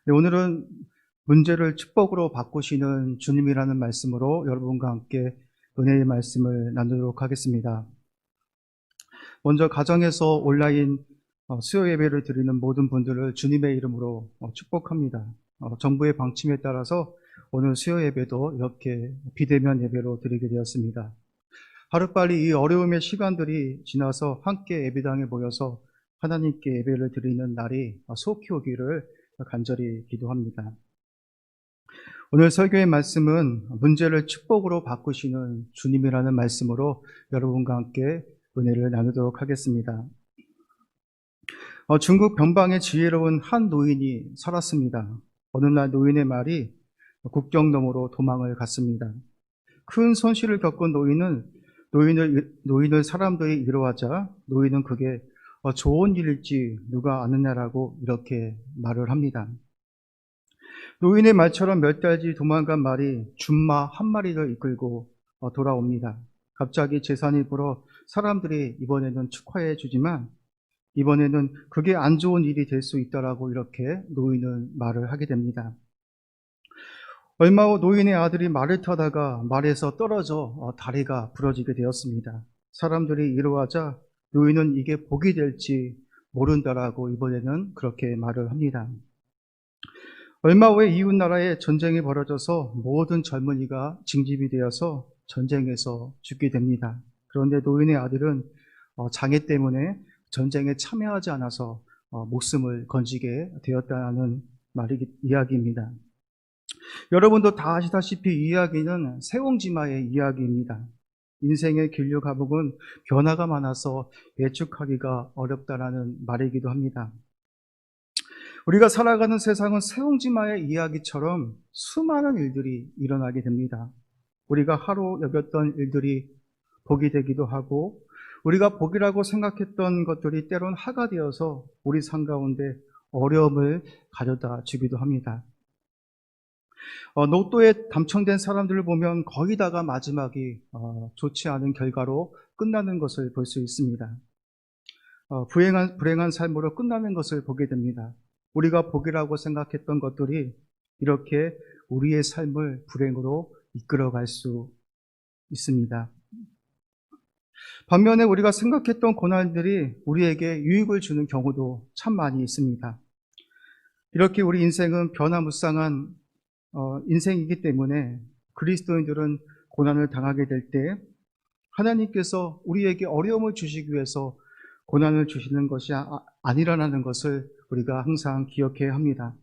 네, 오늘은 문제를 축복으로 바꾸시는 주님이라는 말씀으로 여러분과 함께 은혜의 말씀을 나누도록 하겠습니다. 먼저 가정에서 온라인 수요 예배를 드리는 모든 분들을 주님의 이름으로 축복합니다. 정부의 방침에 따라서 오늘 수요 예배도 이렇게 비대면 예배로 드리게 되었습니다. 하루빨리 이 어려움의 시간들이 지나서 함께 예배당에 모여서 하나님께 예배를 드리는 날이 속히 오기를 간절히 기도합니다. 오늘 설교의 말씀은 문제를 축복으로 바꾸시는 주님이라는 말씀으로 여러분과 함께 은혜를 나누도록 하겠습니다. 중국 변방에 지혜로운 한 노인이 살았습니다. 어느 날 노인의 말이 국경 너머로 도망을 갔습니다. 큰 손실을 겪은 노인을 사람들이 위로하자 노인은 그게 좋은 일일지 누가 아느냐라고 이렇게 말을 합니다. 노인의 말처럼 몇 달 뒤 도망간 말이 준마 한 마리를 이끌고 돌아옵니다. 갑자기 재산이 불어 사람들이 이번에는 축하해 주지만 이번에는 그게 안 좋은 일이 될 수 있다라고 이렇게 노인은 말을 하게 됩니다. 얼마 후 노인의 아들이 말을 타다가 말에서 떨어져 다리가 부러지게 되었습니다. 사람들이 이러하자 노인은 이게 복이 될지 모른다라고 이번에는 그렇게 말을 합니다. 얼마 후에 이웃 나라에 전쟁이 벌어져서 모든 젊은이가 징집이 되어서 전쟁에서 죽게 됩니다. 그런데 노인의 아들은 장애 때문에 전쟁에 참여하지 않아서 목숨을 건지게 되었다는 이야기입니다. 여러분도 다 아시다시피 이 이야기는 세옹지마의 이야기입니다. 인생의 길류 가복은 변화가 많아서 예측하기가 어렵다라는 말이기도 합니다. 우리가 살아가는 세상은 세옹지마의 이야기처럼 수많은 일들이 일어나게 됩니다. 우리가 하루 여겼던 일들이 복이 되기도 하고 우리가 복이라고 생각했던 것들이 때론 하가 되어서 우리 삶 가운데 어려움을 가져다 주기도 합니다. 로또에 당첨된 사람들을 보면 거의 다가 마지막이 좋지 않은 결과로 끝나는 것을 볼 수 있습니다. 불행한 삶으로 끝나는 것을 보게 됩니다. 우리가 복이라고 생각했던 것들이 이렇게 우리의 삶을 불행으로 이끌어갈 수 있습니다. 반면에 우리가 생각했던 고난들이 우리에게 유익을 주는 경우도 참 많이 있습니다. 이렇게 우리 인생은 변화무쌍한 인생이기 때문에 그리스도인들은 고난을 당하게 될 때 하나님께서 우리에게 어려움을 주시기 위해서 고난을 주시는 것이 아니라는 것을 우리가 항상 기억해야 합니다.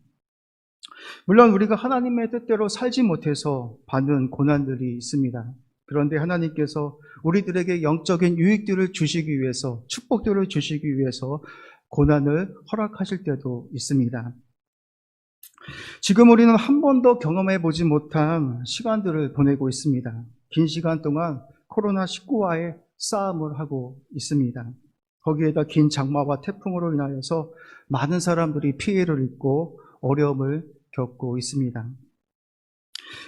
물론 우리가 하나님의 뜻대로 살지 못해서 받는 고난들이 있습니다. 그런데 하나님께서 우리들에게 영적인 유익들을 주시기 위해서, 축복들을 주시기 위해서 고난을 허락하실 때도 있습니다. 지금 우리는 한 번도 경험해 보지 못한 시간들을 보내고 있습니다. 긴 시간 동안 코로나19와의 싸움을 하고 있습니다. 거기에다 긴 장마와 태풍으로 인하여서 많은 사람들이 피해를 입고 어려움을 겪고 있습니다.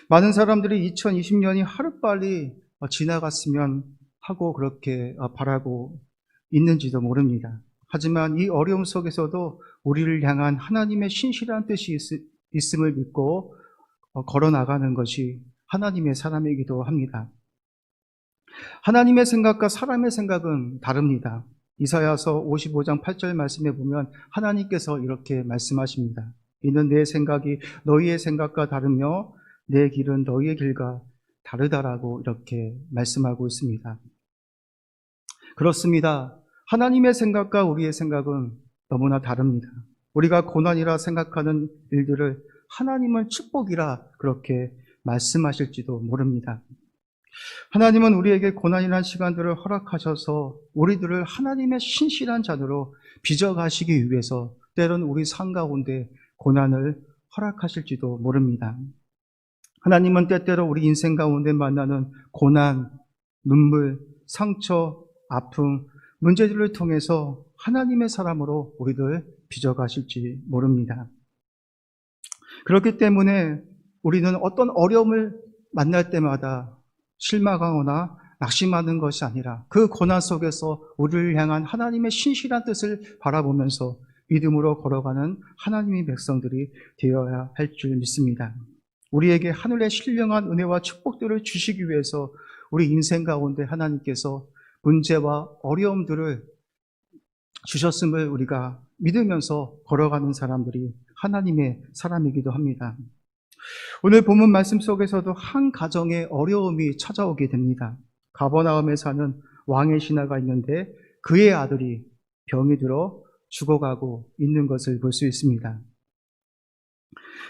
많은 사람들이 2020년이 하루빨리 지나갔으면 하고 그렇게 바라고 있는지도 모릅니다. 하지만 이 어려움 속에서도 우리를 향한 하나님의 신실한 뜻이 있음을 믿고 걸어나가는 것이 하나님의 사람이기도 합니다. 하나님의 생각과 사람의 생각은 다릅니다. 이사야서 55장 8절 말씀에 보면 하나님께서 이렇게 말씀하십니다. 이는 내 생각이 너희의 생각과 다르며 내 길은 너희의 길과 다르다라고 이렇게 말씀하고 있습니다. 그렇습니다. 하나님의 생각과 우리의 생각은 너무나 다릅니다. 우리가 고난이라 생각하는 일들을 하나님은 축복이라 그렇게 말씀하실지도 모릅니다. 하나님은 우리에게 고난이라는 시간들을 허락하셔서 우리들을 하나님의 신실한 자녀로 빚어가시기 위해서 때론 우리 삶 가운데 고난을 허락하실지도 모릅니다. 하나님은 때때로 우리 인생 가운데 만나는 고난, 눈물, 상처, 아픔, 문제들을 통해서 하나님의 사람으로 우리를 빚어가실지 모릅니다. 그렇기 때문에 우리는 어떤 어려움을 만날 때마다 실망하거나 낙심하는 것이 아니라 그 고난 속에서 우리를 향한 하나님의 신실한 뜻을 바라보면서 믿음으로 걸어가는 하나님의 백성들이 되어야 할 줄 믿습니다. 우리에게 하늘의 신령한 은혜와 축복들을 주시기 위해서 우리 인생 가운데 하나님께서 문제와 어려움들을 주셨음을 우리가 믿으면서 걸어가는 사람들이 하나님의 사람이기도 합니다. 오늘 본문 말씀 속에서도 한 가정에 어려움이 찾아오게 됩니다. 가버나움에 사는 왕의 신하가 있는데 그의 아들이 병이 들어 죽어가고 있는 것을 볼 수 있습니다.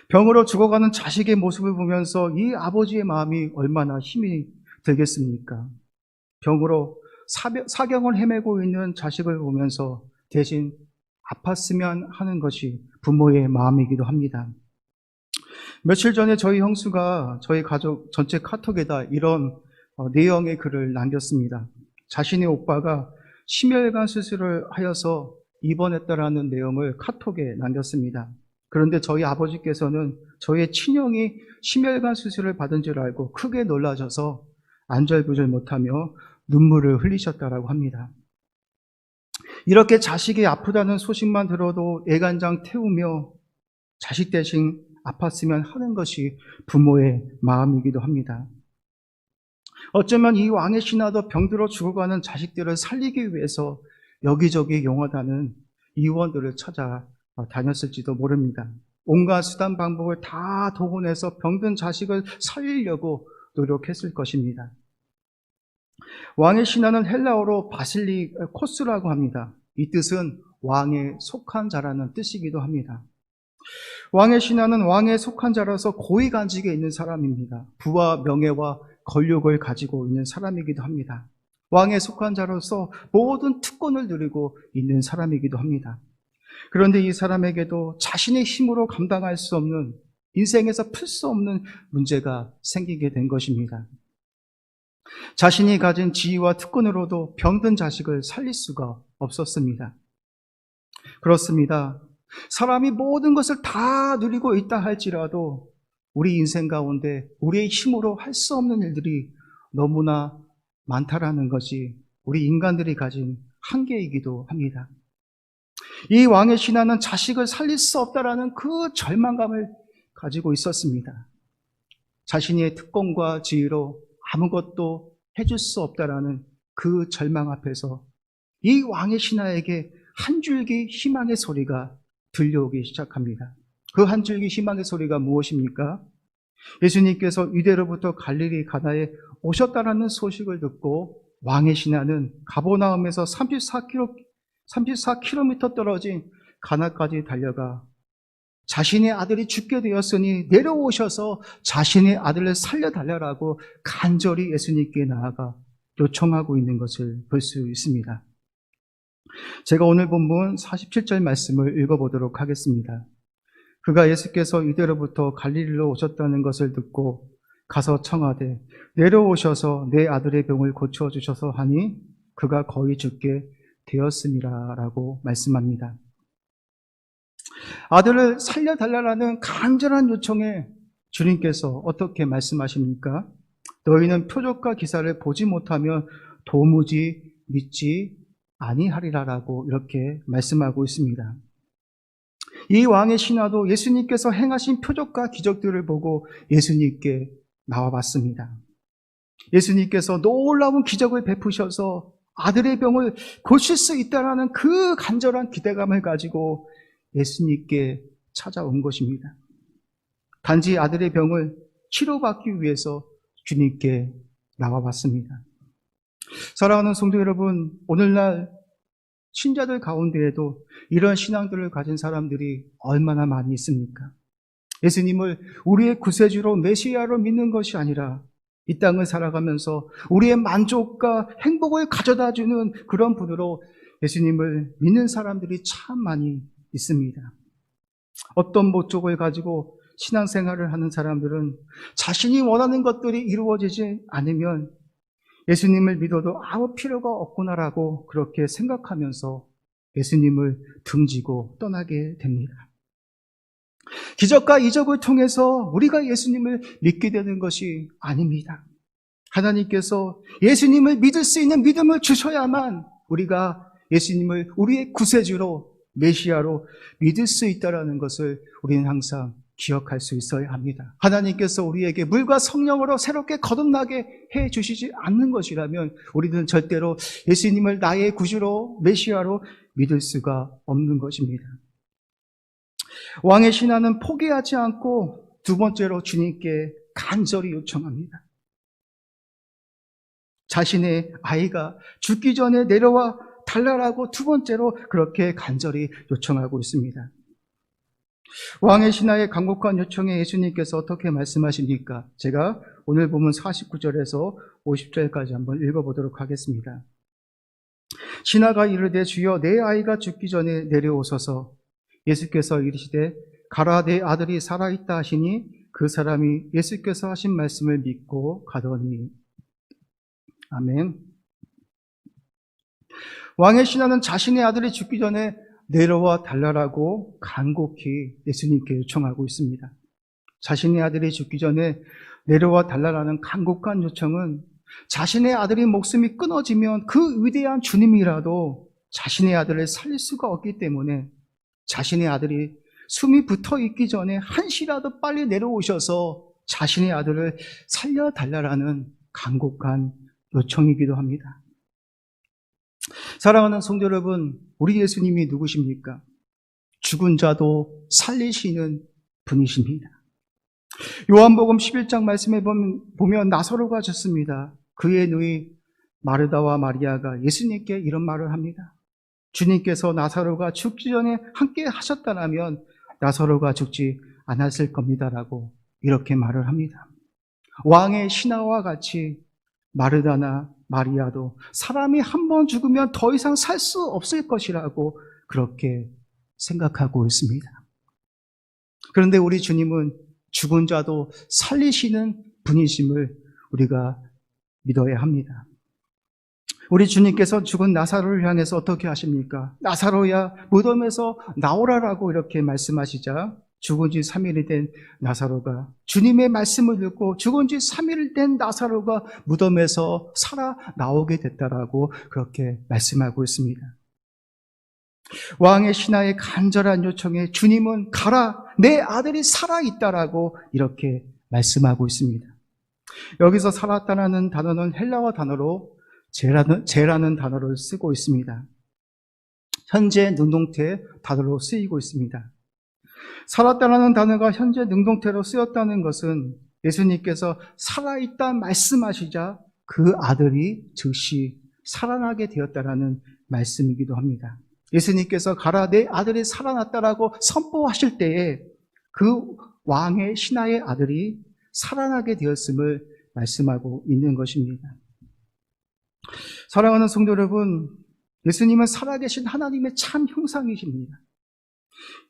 병으로 죽어가는 자식의 모습을 보면서 이 아버지의 마음이 얼마나 힘이 들겠습니까? 병으로 사경을 헤매고 있는 자식을 보면서 대신 아팠으면 하는 것이 부모의 마음이기도 합니다. 며칠 전에 저희 형수가 저희 가족 전체 카톡에다 이런 내용의 글을 남겼습니다. 자신의 오빠가 심혈관 수술을 하여서 입원했다라는 내용을 카톡에 남겼습니다. 그런데 저희 아버지께서는 저희 친형이 심혈관 수술을 받은 줄 알고 크게 놀라셔서 안절부절 못하며 눈물을 흘리셨다라고 합니다. 이렇게 자식이 아프다는 소식만 들어도 애간장 태우며 자식 대신 아팠으면 하는 것이 부모의 마음이기도 합니다. 어쩌면 이 왕의 신하도 병들어 죽어가는 자식들을 살리기 위해서 여기저기 용하다는 의원들을 찾아 다녔을지도 모릅니다. 온갖 수단 방법을 다 동원해서 병든 자식을 살리려고 노력했을 것입니다. 왕의 신하는 헬라어로 바실리코스라고 합니다. 이 뜻은 왕에 속한 자라는 뜻이기도 합니다. 왕의 신하는 왕에 속한 자라서 고위 간직에 있는 사람입니다. 부와 명예와 권력을 가지고 있는 사람이기도 합니다. 왕에 속한 자로서 모든 특권을 누리고 있는 사람이기도 합니다. 그런데 이 사람에게도 자신의 힘으로 감당할 수 없는, 인생에서 풀 수 없는 문제가 생기게 된 것입니다. 자신이 가진 지위와 특권으로도 병든 자식을 살릴 수가 없었습니다. 그렇습니다. 사람이 모든 것을 다 누리고 있다 할지라도 우리 인생 가운데 우리의 힘으로 할 수 없는 일들이 너무나 많다라는 것이 우리 인간들이 가진 한계이기도 합니다. 이 왕의 신하는 자식을 살릴 수 없다라는 그 절망감을 가지고 있었습니다. 자신의 특권과 지위로 아무것도 해줄 수 없다라는 그 절망 앞에서 이 왕의 신하에게 한 줄기 희망의 소리가 들려오기 시작합니다. 그 한 줄기 희망의 소리가 무엇입니까? 예수님께서 유대로부터 갈릴리 가나에 오셨다라는 소식을 듣고 왕의 신하는 가버나움에서 34km 떨어진 가나까지 달려가 자신의 아들이 죽게 되었으니 내려오셔서 자신의 아들을 살려달라고 간절히 예수님께 나아가 요청하고 있는 것을 볼 수 있습니다. 제가 오늘 본문 47절 말씀을 읽어보도록 하겠습니다. 그가 예수께서 유대로부터 갈릴리로 오셨다는 것을 듣고 가서 청하되 내려오셔서 내 아들의 병을 고쳐주셔서 하니 그가 거의 죽게 되었음이라 라고 말씀합니다. 아들을 살려달라는 간절한 요청에 주님께서 어떻게 말씀하십니까? 너희는 표적과 기사를 보지 못하면 도무지 믿지 아니하리라라고 이렇게 말씀하고 있습니다. 이 왕의 신하도 예수님께서 행하신 표적과 기적들을 보고 예수님께 나와봤습니다. 예수님께서 놀라운 기적을 베푸셔서 아들의 병을 고칠 수 있다는 그 간절한 기대감을 가지고 예수님께 찾아온 것입니다. 단지 아들의 병을 치료받기 위해서 주님께 나와봤습니다. 사랑하는 성도 여러분, 오늘날 신자들 가운데에도 이런 신앙들을 가진 사람들이 얼마나 많이 있습니까? 예수님을 우리의 구세주로 메시아로 믿는 것이 아니라 이 땅을 살아가면서 우리의 만족과 행복을 가져다주는 그런 분으로 예수님을 믿는 사람들이 참 많이 있습니다. 어떤 목적을 가지고 신앙생활을 하는 사람들은 자신이 원하는 것들이 이루어지지 않으면 예수님을 믿어도 아무 필요가 없구나라고 그렇게 생각하면서 예수님을 등지고 떠나게 됩니다. 기적과 이적을 통해서 우리가 예수님을 믿게 되는 것이 아닙니다. 하나님께서 예수님을 믿을 수 있는 믿음을 주셔야만 우리가 예수님을 우리의 구세주로 메시아로 믿을 수 있다는 것을 우리는 항상 기억할 수 있어야 합니다. 하나님께서 우리에게 물과 성령으로 새롭게 거듭나게 해 주시지 않는 것이라면 우리는 절대로 예수님을 나의 구주로 메시아로 믿을 수가 없는 것입니다. 왕의 신하는 포기하지 않고 두 번째로 주님께 간절히 요청합니다. 자신의 아이가 죽기 전에 내려와 달라라고 두 번째로 그렇게 간절히 요청하고 있습니다. 왕의 신하의 간곡한 요청에 예수님께서 어떻게 말씀하십니까? 제가 오늘 보면 49절에서 50절까지 한번 읽어보도록 하겠습니다. 신하가 이르되 주여 내 아이가 죽기 전에 내려오소서. 예수께서 이르시되 가라 내 아들이 살아있다 하시니 그 사람이 예수께서 하신 말씀을 믿고 가더니. 아멘. 왕의 신하는 자신의 아들이 죽기 전에 내려와 달라라고 간곡히 예수님께 요청하고 있습니다. 자신의 아들이 죽기 전에 내려와 달라라는 간곡한 요청은 자신의 아들의 목숨이 끊어지면 그 위대한 주님이라도 자신의 아들을 살릴 수가 없기 때문에 자신의 아들이 숨이 붙어 있기 전에 한시라도 빨리 내려오셔서 자신의 아들을 살려달라라는 간곡한 요청이기도 합니다. 사랑하는 성도 여러분, 우리 예수님이 누구십니까? 죽은 자도 살리시는 분이십니다. 요한복음 11장 말씀에 보면 나사로가 죽습니다. 그의 누이 마르다와 마리아가 예수님께 이런 말을 합니다. 주님께서 나사로가 죽기 전에 함께 하셨다면 나사로가 죽지 않았을 겁니다라고 이렇게 말을 합니다. 왕의 신하와 같이 마르다나 마리아도 사람이 한 번 죽으면 더 이상 살 수 없을 것이라고 그렇게 생각하고 있습니다. 그런데 우리 주님은 죽은 자도 살리시는 분이심을 우리가 믿어야 합니다. 우리 주님께서 죽은 나사로를 향해서 어떻게 하십니까? 나사로야 무덤에서 나오라라고 이렇게 말씀하시자 죽은 지 3일이 된 나사로가 주님의 말씀을 듣고 죽은 지 3일 된 나사로가 무덤에서 살아 나오게 됐다라고 그렇게 말씀하고 있습니다. 왕의 신하의 간절한 요청에 주님은 가라, 내 아들이 살아있다라고 이렇게 말씀하고 있습니다. 여기서 살았다라는 단어는 헬라어 단어로 제라는 단어를 쓰고 있습니다. 현재 능동태 단어로 쓰이고 있습니다. 살았다라는 단어가 현재 능동태로 쓰였다는 것은 예수님께서 살아있다 말씀하시자 그 아들이 즉시 살아나게 되었다라는 말씀이기도 합니다. 예수님께서 가라 내 아들이 살아났다라고 선포하실 때에 그 왕의 신하의 아들이 살아나게 되었음을 말씀하고 있는 것입니다. 사랑하는 성도 여러분, 예수님은 살아계신 하나님의 참 형상이십니다.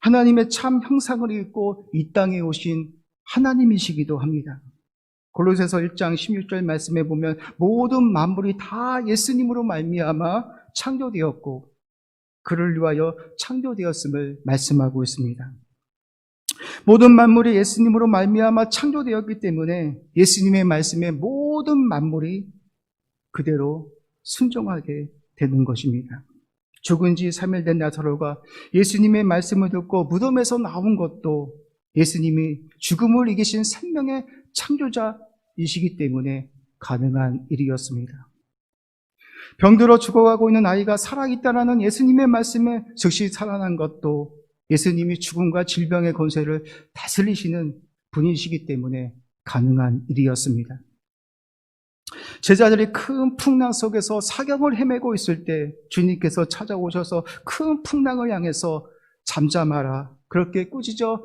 하나님의 참 형상을 입고 이 땅에 오신 하나님이시기도 합니다. 골로새서 1장 16절 말씀에 보면 모든 만물이 다 예수님으로 말미암아 창조되었고 그를 위하여 창조되었음을 말씀하고 있습니다. 모든 만물이 예수님으로 말미암아 창조되었기 때문에 예수님의 말씀에 모든 만물이 그대로 순종하게 되는 것입니다. 죽은 지 3일 된 나사로가 예수님의 말씀을 듣고 무덤에서 나온 것도 예수님이 죽음을 이기신 생명의 창조자이시기 때문에 가능한 일이었습니다. 병들어 죽어가고 있는 아이가 살아있다라는 예수님의 말씀에 즉시 살아난 것도 예수님이 죽음과 질병의 권세를 다스리시는 분이시기 때문에 가능한 일이었습니다. 제자들이 큰 풍랑 속에서 사경을 헤매고 있을 때 주님께서 찾아오셔서 큰 풍랑을 향해서 잠잠하라 그렇게 꾸짖어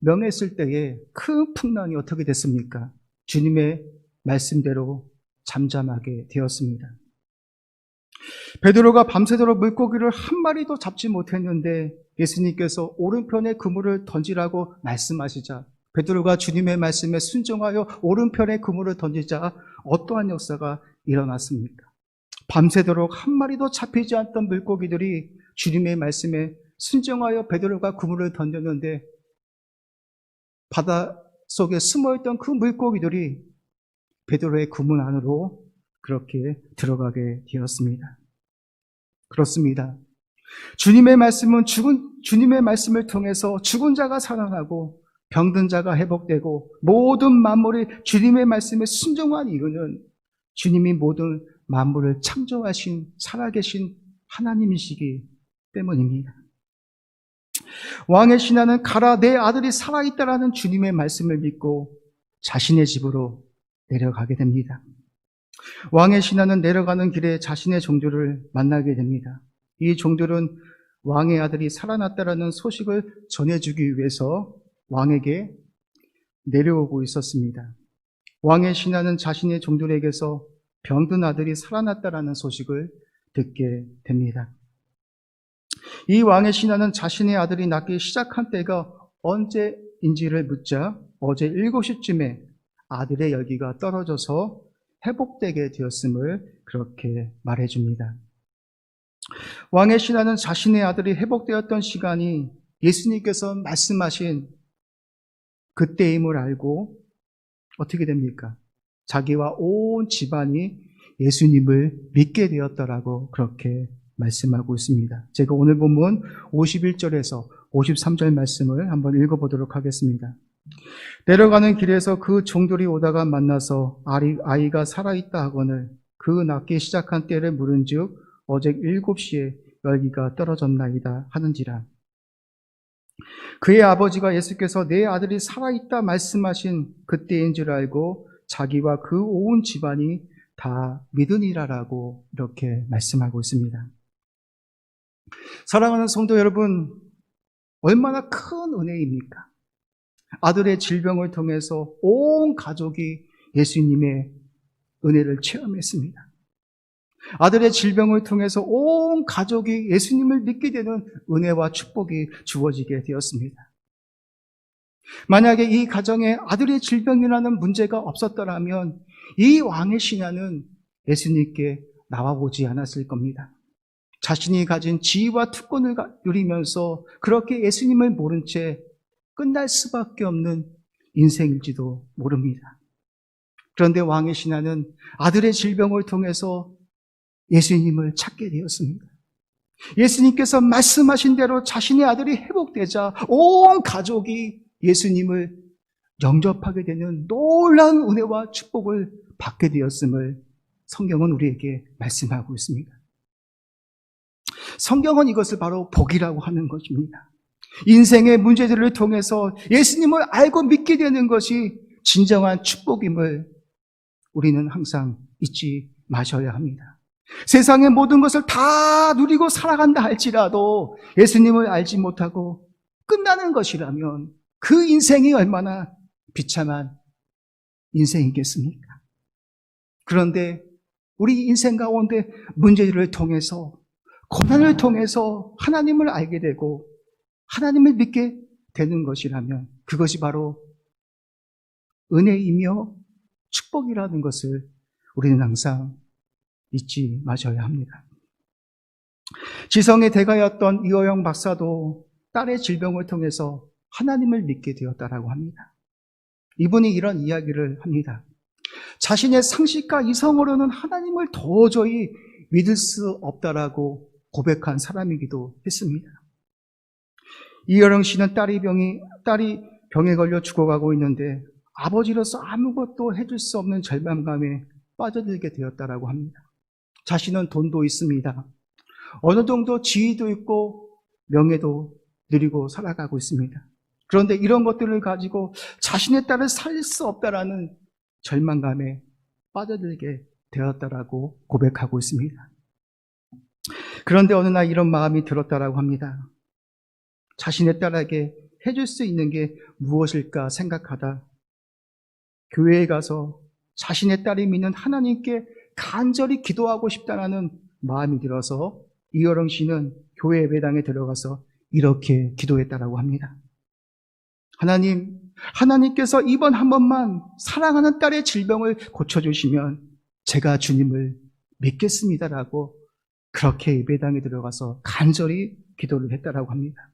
명했을 때에 큰 풍랑이 어떻게 됐습니까? 주님의 말씀대로 잠잠하게 되었습니다. 베드로가 밤새도록 물고기를 한 마리도 잡지 못했는데 예수님께서 오른편에 그물을 던지라고 말씀하시자 베드로가 주님의 말씀에 순종하여 오른편에 그물을 던지자 어떠한 역사가 일어났습니까? 밤새도록 한 마리도 잡히지 않던 물고기들이 주님의 말씀에 순종하여 베드로가 그물을 던졌는데 바다 속에 숨어있던 그 물고기들이 베드로의 그물 안으로 그렇게 들어가게 되었습니다. 그렇습니다. 주님의 말씀을 통해서 죽은 자가 살아나고 병든 자가 회복되고 모든 만물이 주님의 말씀에 순종한 이유는 주님이 모든 만물을 창조하신 살아계신 하나님이시기 때문입니다. 왕의 신하는 가라 내 아들이 살아있다라는 주님의 말씀을 믿고 자신의 집으로 내려가게 됩니다. 왕의 신하는 내려가는 길에 자신의 종들을 만나게 됩니다. 이 종들은 왕의 아들이 살아났다라는 소식을 전해주기 위해서 왕에게 내려오고 있었습니다. 왕의 신하는 자신의 종들에게서 병든 아들이 살아났다라는 소식을 듣게 됩니다. 이 왕의 신하는 자신의 아들이 낳기 시작한 때가 언제인지를 묻자 어제 7시쯤에 아들의 열기가 떨어져서 회복되게 되었음을 그렇게 말해줍니다. 왕의 신하는 자신의 아들이 회복되었던 시간이 예수님께서 말씀하신 그때임을 알고 어떻게 됩니까? 자기와 온 집안이 예수님을 믿게 되었다라고 그렇게 말씀하고 있습니다. 제가 오늘 본문 51절에서 53절 말씀을 한번 읽어보도록 하겠습니다. 내려가는 길에서 그 종들이 오다가 만나서 아이가 살아있다 하거늘 그 낳기 시작한 때를 물은즉 어제 7시에 열기가 떨어졌나이다 하는지라. 그의 아버지가 예수께서 내 아들이 살아있다 말씀하신 그때인 줄 알고 자기와 그 온 집안이 다 믿으니라라고 이렇게 말씀하고 있습니다. 사랑하는 성도 여러분, 얼마나 큰 은혜입니까? 아들의 질병을 통해서 온 가족이 예수님의 은혜를 체험했습니다. 아들의 질병을 통해서 온 가족이 예수님을 믿게 되는 은혜와 축복이 주어지게 되었습니다. 만약에 이 가정에 아들의 질병이라는 문제가 없었더라면 이 왕의 신하는 예수님께 나와보지 않았을 겁니다. 자신이 가진 지위와 특권을 누리면서 그렇게 예수님을 모른 채 끝날 수밖에 없는 인생일지도 모릅니다. 그런데 왕의 신하는 아들의 질병을 통해서 예수님을 찾게 되었습니다. 예수님께서 말씀하신 대로 자신의 아들이 회복되자 온 가족이 예수님을 영접하게 되는 놀라운 은혜와 축복을 받게 되었음을 성경은 우리에게 말씀하고 있습니다. 성경은 이것을 바로 복이라고 하는 것입니다. 인생의 문제들을 통해서 예수님을 알고 믿게 되는 것이 진정한 축복임을 우리는 항상 잊지 마셔야 합니다. 세상의 모든 것을 다 누리고 살아간다 할지라도 예수님을 알지 못하고 끝나는 것이라면 그 인생이 얼마나 비참한 인생이겠습니까? 그런데 우리 인생 가운데 문제들을 통해서 고난을 통해서 하나님을 알게 되고 하나님을 믿게 되는 것이라면 그것이 바로 은혜이며 축복이라는 것을 우리는 항상 잊지 마셔야 합니다. 지성의 대가였던 이호영 박사도 딸의 질병을 통해서 하나님을 믿게 되었다라고 합니다. 이분이 이런 이야기를 합니다. 자신의 상식과 이성으로는 하나님을 도저히 믿을 수 없다라고 고백한 사람이기도 했습니다. 이여령 씨는 딸이 병에 걸려 죽어가고 있는데 아버지로서 아무것도 해줄 수 없는 절망감에 빠져들게 되었다라고 합니다. 자신은 돈도 있습니다. 어느 정도 지위도 있고 명예도 누리고 살아가고 있습니다. 그런데 이런 것들을 가지고 자신의 딸을 살릴 수 없다라는 절망감에 빠져들게 되었다라고 고백하고 있습니다. 그런데 어느 날 이런 마음이 들었다라고 합니다. 자신의 딸에게 해줄 수 있는 게 무엇일까 생각하다 교회에 가서 자신의 딸이 믿는 하나님께 간절히 기도하고 싶다는 마음이 들어서 이여령 씨는 교회 예배당에 들어가서 이렇게 기도했다라고 합니다. 하나님께서 이번 한 번만 사랑하는 딸의 질병을 고쳐주시면 제가 주님을 믿겠습니다라고 그렇게 예배당에 들어가서 간절히 기도를 했다라고 합니다.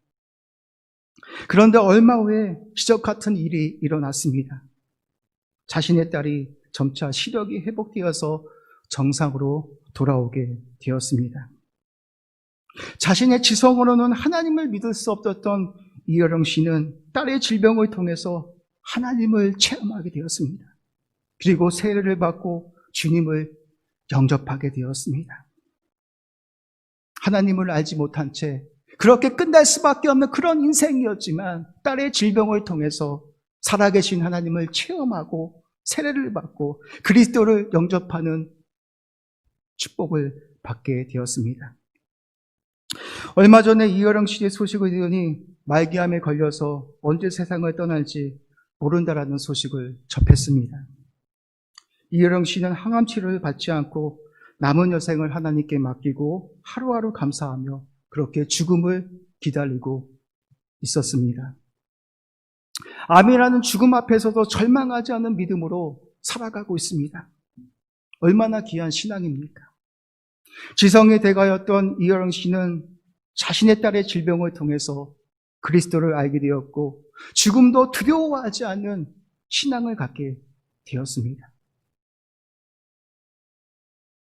그런데 얼마 후에 기적 같은 일이 일어났습니다. 자신의 딸이 점차 시력이 회복되어서 정상으로 돌아오게 되었습니다. 자신의 지성으로는 하나님을 믿을 수 없었던 이여령 씨는 딸의 질병을 통해서 하나님을 체험하게 되었습니다. 그리고 세례를 받고 주님을 영접하게 되었습니다. 하나님을 알지 못한 채 그렇게 끝날 수밖에 없는 그런 인생이었지만 딸의 질병을 통해서 살아계신 하나님을 체험하고 세례를 받고 그리스도를 영접하는 축복을 받게 되었습니다. 얼마 전에 이여령 씨의 소식을 들으니 말기암에 걸려서 언제 세상을 떠날지 모른다라는 소식을 접했습니다. 이여령 씨는 항암 치료를 받지 않고 남은 여생을 하나님께 맡기고 하루하루 감사하며 그렇게 죽음을 기다리고 있었습니다. 암이라는 죽음 앞에서도 절망하지 않은 믿음으로 살아가고 있습니다. 얼마나 귀한 신앙입니까? 지성의 대가였던 이여령 씨는 자신의 딸의 질병을 통해서 그리스도를 알게 되었고 죽음도 두려워하지 않는 신앙을 갖게 되었습니다.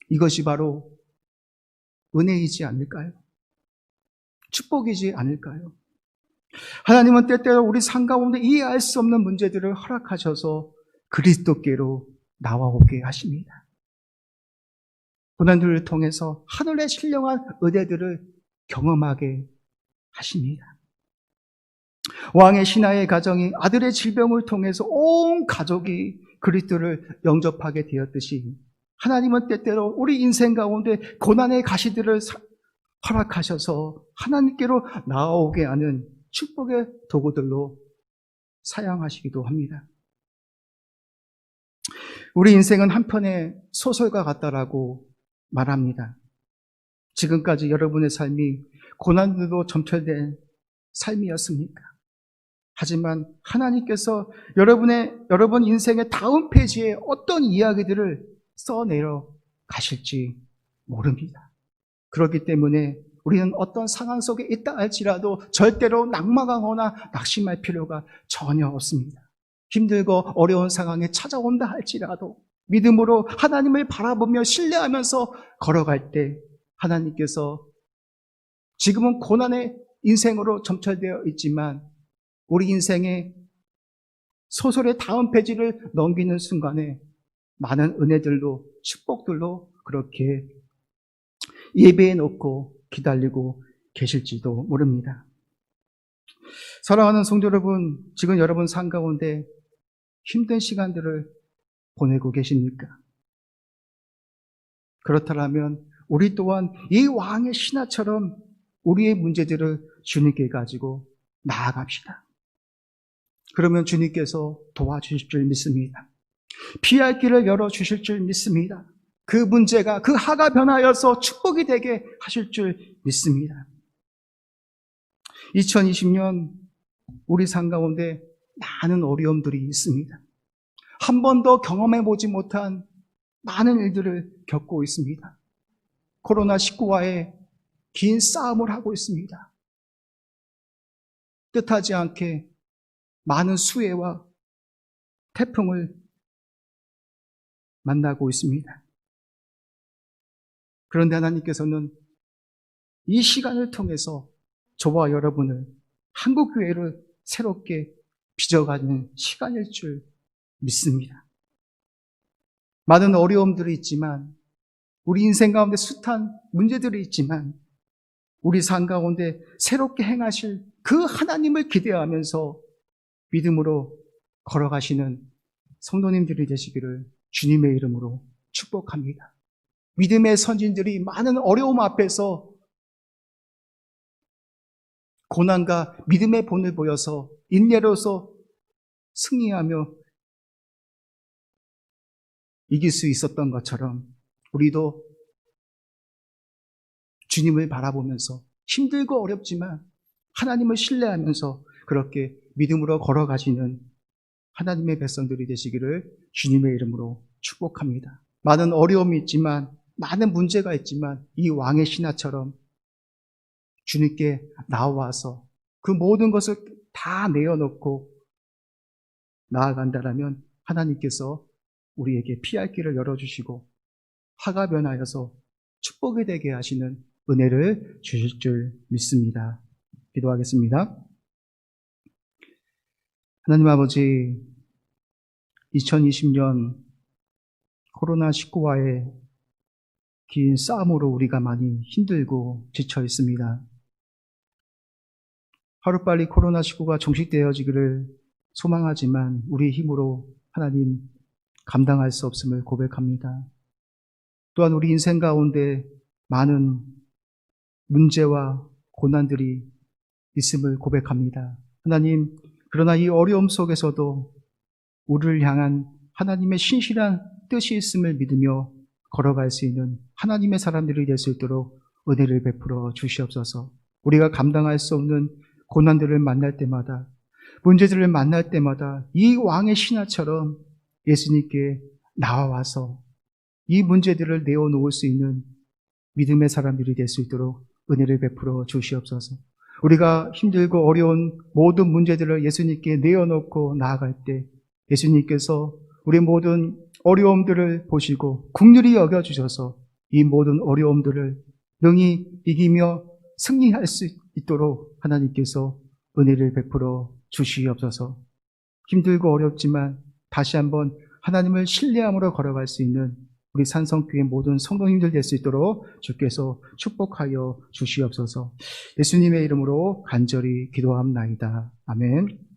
이것이 바로 은혜이지 않을까요? 축복이지 않을까요? 하나님은 때때로 우리 삶 가운데 이해할 수 없는 문제들을 허락하셔서 그리스도께로 나와오게 하십니다. 고난들을 통해서 하늘의 신령한 은혜들을 경험하게 하십니다. 왕의 신하의 가정이 아들의 질병을 통해서 온 가족이 그리스도를 영접하게 되었듯이 하나님은 때때로 우리 인생 가운데 고난의 가시들을 허락하셔서 하나님께로 나아오게 하는 축복의 도구들로 사용하시기도 합니다. 우리 인생은 한편의 소설과 같다라고 말합니다. 지금까지 여러분의 삶이 고난으로 점철된 삶이었습니까? 하지만 하나님께서 여러분 인생의 다음 페이지에 어떤 이야기들을 써내려 가실지 모릅니다. 그렇기 때문에 우리는 어떤 상황 속에 있다 할지라도 절대로 낙망하거나 낙심할 필요가 전혀 없습니다. 힘들고 어려운 상황에 찾아온다 할지라도 믿음으로 하나님을 바라보며 신뢰하면서 걸어갈 때 하나님께서 지금은 고난의 인생으로 점철되어 있지만 우리 인생의 소설의 다음 페이지를 넘기는 순간에 많은 은혜들로 축복들로 그렇게 예배해 놓고 기다리고 계실지도 모릅니다. 사랑하는 성도 여러분, 지금 여러분 삶 가운데 힘든 시간들을 보내고 계십니까? 그렇다면 우리 또한 이 왕의 신하처럼 우리의 문제들을 주님께 가지고 나아갑시다. 그러면 주님께서 도와주실 줄 믿습니다. 피할 길을 열어주실 줄 믿습니다. 그 문제가 그 하가 변하여서 축복이 되게 하실 줄 믿습니다. 2020년 우리 삶 가운데 많은 어려움들이 있습니다. 한 번도 경험해보지 못한 많은 일들을 겪고 있습니다. 코로나19와의 긴 싸움을 하고 있습니다. 뜻하지 않게 많은 수해와 태풍을 만나고 있습니다. 그런데 하나님께서는 이 시간을 통해서 저와 여러분을 한국교회를 새롭게 빚어가는 시간일 줄 믿습니다. 많은 어려움들이 있지만 우리 인생 가운데 숱한 문제들이 있지만 우리 삶 가운데 새롭게 행하실 그 하나님을 기대하면서 믿음으로 걸어가시는 성도님들이 되시기를 주님의 이름으로 축복합니다. 믿음의 선진들이 많은 어려움 앞에서 고난과 믿음의 본을 보여서 인내로서 승리하며 이길 수 있었던 것처럼 우리도 주님을 바라보면서 힘들고 어렵지만 하나님을 신뢰하면서 그렇게 믿음으로 걸어가시는 하나님의 백성들이 되시기를 주님의 이름으로 축복합니다. 많은 어려움이 있지만 많은 문제가 있지만 이 왕의 신하처럼 주님께 나와서 그 모든 것을 다 내어놓고 나아간다라면 하나님께서 우리에게 피할 길을 열어주시고 화가 변하여서 축복이 되게 하시는 은혜를 주실 줄 믿습니다. 기도하겠습니다. 하나님 아버지, 2020년 코로나19와의 긴 싸움으로 우리가 많이 힘들고 지쳐 있습니다. 하루빨리 코로나19가 종식되어지기를 소망하지만 우리의 힘으로 하나님 감당할 수 없음을 고백합니다. 또한 우리 인생 가운데 많은 문제와 고난들이 있음을 고백합니다. 하나님, 그러나 이 어려움 속에서도 우리를 향한 하나님의 신실한 뜻이 있음을 믿으며 걸어갈 수 있는 하나님의 사람들이 될 수 있도록 은혜를 베풀어 주시옵소서. 우리가 감당할 수 없는 고난들을 만날 때마다, 문제들을 만날 때마다 이 왕의 신하처럼 예수님께 나와서 이 문제들을 내어놓을 수 있는 믿음의 사람들이 될 수 있도록 은혜를 베풀어 주시옵소서. 우리가 힘들고 어려운 모든 문제들을 예수님께 내어놓고 나아갈 때 예수님께서 우리 모든 어려움들을 보시고 긍휼히 여겨주셔서 이 모든 어려움들을 능히 이기며 승리할 수 있도록 하나님께서 은혜를 베풀어 주시옵소서. 힘들고 어렵지만 다시 한번 하나님을 신뢰함으로 걸어갈 수 있는 우리 산성교회 모든 성도님들 될 수 있도록 주께서 축복하여 주시옵소서. 예수님의 이름으로 간절히 기도합나이다. 아멘.